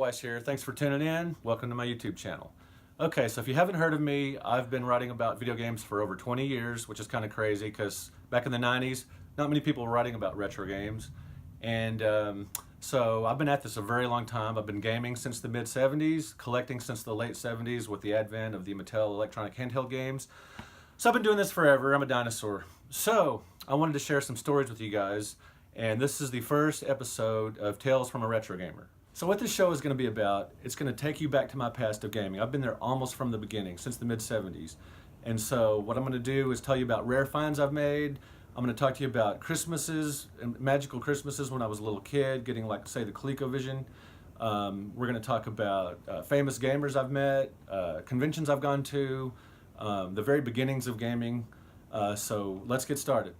Weiss here. Thanks for tuning in. Welcome to my YouTube channel. Okay, so if you haven't heard of me, I've been writing about video games for over 20 years, which is kind of crazy because back in the 90s, not many people were writing about retro games. And so I've been at this a very long time. I've been gaming since the mid-70s, collecting since the late 70s with the advent of the Mattel electronic handheld games. So I've been doing this forever. I'm a dinosaur. So I wanted to share some stories with you guys, and this is the first episode of Tales from a Retro Gamer. So what this show is going to be about, it's going to take you back to my past of gaming. I've been there almost from the beginning, since the mid-70s. And so what I'm going to do is tell you about rare finds I've made. I'm going to talk to you about Christmases and magical Christmases when I was a little kid, getting like, say, the ColecoVision. We're going to talk about famous gamers I've met, conventions I've gone to, the very beginnings of gaming. So let's get started.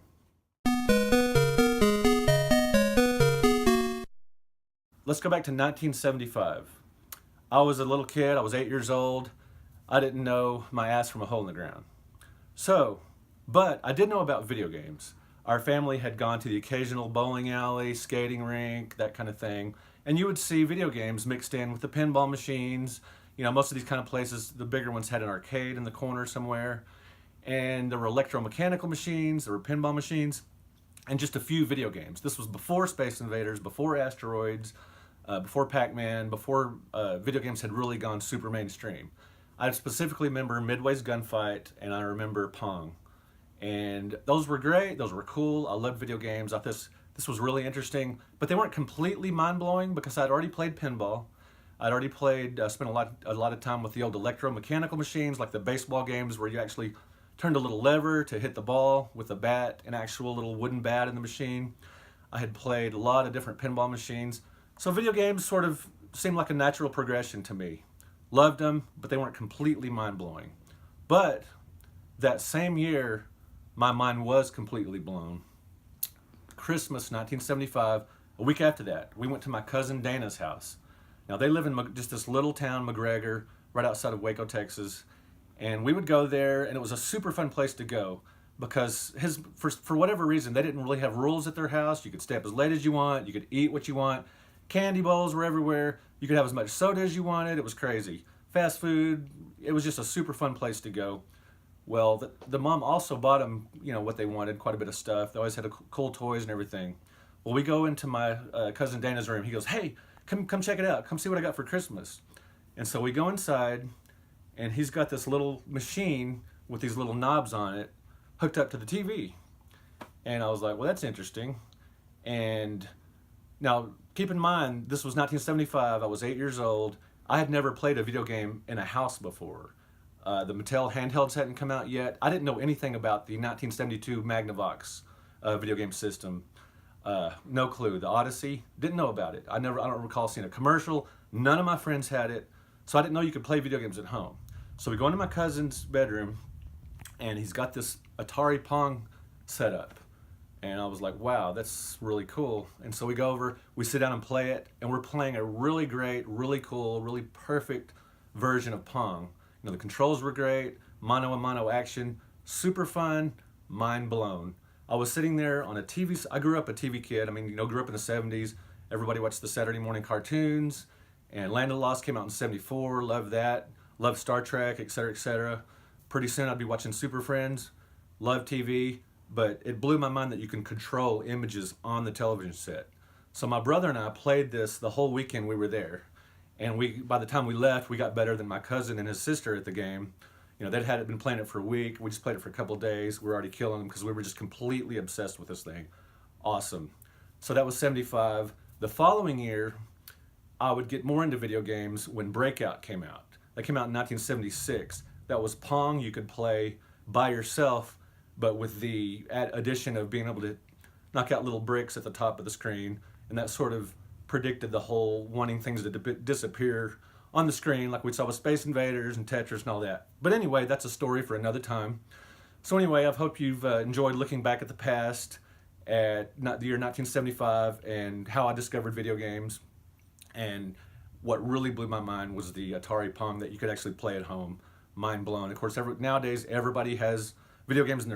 Let's go back to 1975. I was a little kid, I was 8 years old. I didn't know my ass from a hole in the ground. But I did know about video games. Our family had gone to the occasional bowling alley, skating rink, that kind of thing. And you would see video games mixed in with the pinball machines. You know, most of these kind of places, the bigger ones had an arcade in the corner somewhere. And there were electromechanical machines, there were pinball machines, and just a few video games. This was before Space Invaders, before Asteroids, before Pac-Man, before video games had really gone super mainstream. I specifically remember Midway's Gunfight, and I remember Pong. And those were great, those were cool. I loved video games. I thought this was really interesting, but they weren't completely mind-blowing because I'd already played pinball. I'd already spent a lot of time with the old electromechanical machines, like the baseball games where you actually turned a little lever to hit the ball with a bat, an actual little wooden bat in the machine. I had played a lot of different pinball machines. So video games sort of seemed like a natural progression to me. Loved them, but they weren't completely mind-blowing. But that same year, my mind was completely blown. Christmas 1975, a week after that, we went to my cousin Dana's house. Now they live in just this little town, McGregor, right outside of Waco, Texas. And we would go there, and it was a super fun place to go because for whatever reason, they didn't really have rules at their house. You could stay up as late as you want. You could eat what you want. Candy bowls were everywhere. You could have as much soda as you wanted. It was crazy. Fast food. It was just a super fun place to go. Well, the mom also bought them, you know, what they wanted, quite a bit of stuff. They always had cool toys and everything. Well, we go into my cousin Dana's room. He goes, "Hey, come check it out. Come see what I got for Christmas." And so we go inside, and he's got this little machine with these little knobs on it hooked up to the TV. And I was like, well, that's interesting. And now, keep in mind, this was 1975. I was 8 years old. I had never played a video game in a house before. The Mattel handhelds hadn't come out yet. I didn't know anything about the 1972 Magnavox video game system. No clue. The Odyssey, didn't know about it. I don't recall seeing a commercial. None of my friends had it. So I didn't know you could play video games at home. So we go into my cousin's bedroom, and he's got this Atari Pong set up. And I was like, wow, that's really cool. And so we go over, we sit down and play it, and we're playing a really great, really cool, really perfect version of Pong. You know, the controls were great, mano-a-mano action, super fun, mind blown. I was sitting there on a TV, I grew up a TV kid. I mean, you know, grew up in the 70s. Everybody watched the Saturday morning cartoons, and Land of the Lost came out in 74, loved that. Loved Star Trek, etc., etc. Pretty soon I'd be watching Super Friends, loved TV, but it blew my mind that you can control images on the television set. So my brother and I played this the whole weekend we were there. And by the time we left, we got better than my cousin and his sister at the game. You know, they'd been playing it for a week. We just played it for a couple of days. We were already killing them because we were just completely obsessed with this thing. Awesome. So that was 75. The following year, I would get more into video games when Breakout came out. That came out in 1976. That was Pong you could play by yourself, but with the addition of being able to knock out little bricks at the top of the screen, and that sort of predicted the whole wanting things to disappear on the screen like we saw with Space Invaders and Tetris and all that. But anyway, that's a story for another time. So anyway, I hope you've enjoyed looking back at the past, at the year 1975, and how I discovered video games. And what really blew my mind was the Atari Pong that you could actually play at home. Mind blown. Of course, nowadays everybody has video games in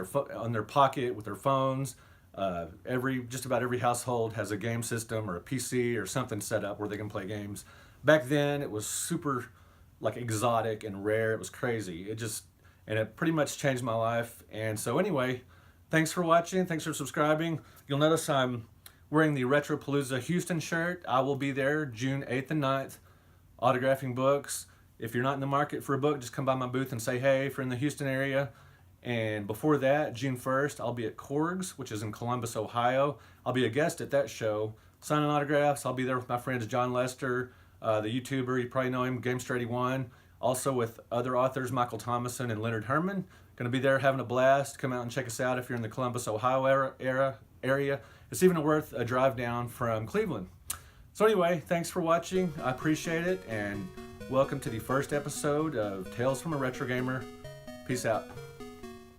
their pocket with their phones. Just about every household has a game system or a PC or something set up where they can play games. back then it was super like exotic and rare. It was crazy. And it pretty much changed my life. And so anyway, thanks for watching. Thanks for subscribing. You'll notice I'm wearing the Retropalooza Houston shirt. I will be there June 8th and 9th, autographing books. If you're not in the market for a book, just come by my booth and say hey if you're in the Houston area. And before that, June 1st, I'll be at Korg's, which is in Columbus, Ohio. I'll be a guest at that show, signing autographs. I'll be there with my friends John Lester, the YouTuber, you probably know him, Gamester81. Also with other authors, Michael Thomason and Leonard Herman. Going to be there having a blast. Come out and check us out if you're in the Columbus, Ohio area. It's even worth a drive down from Cleveland. So anyway, thanks for watching. I appreciate it, and welcome to the first episode of Tales from a Retro Gamer. Peace out.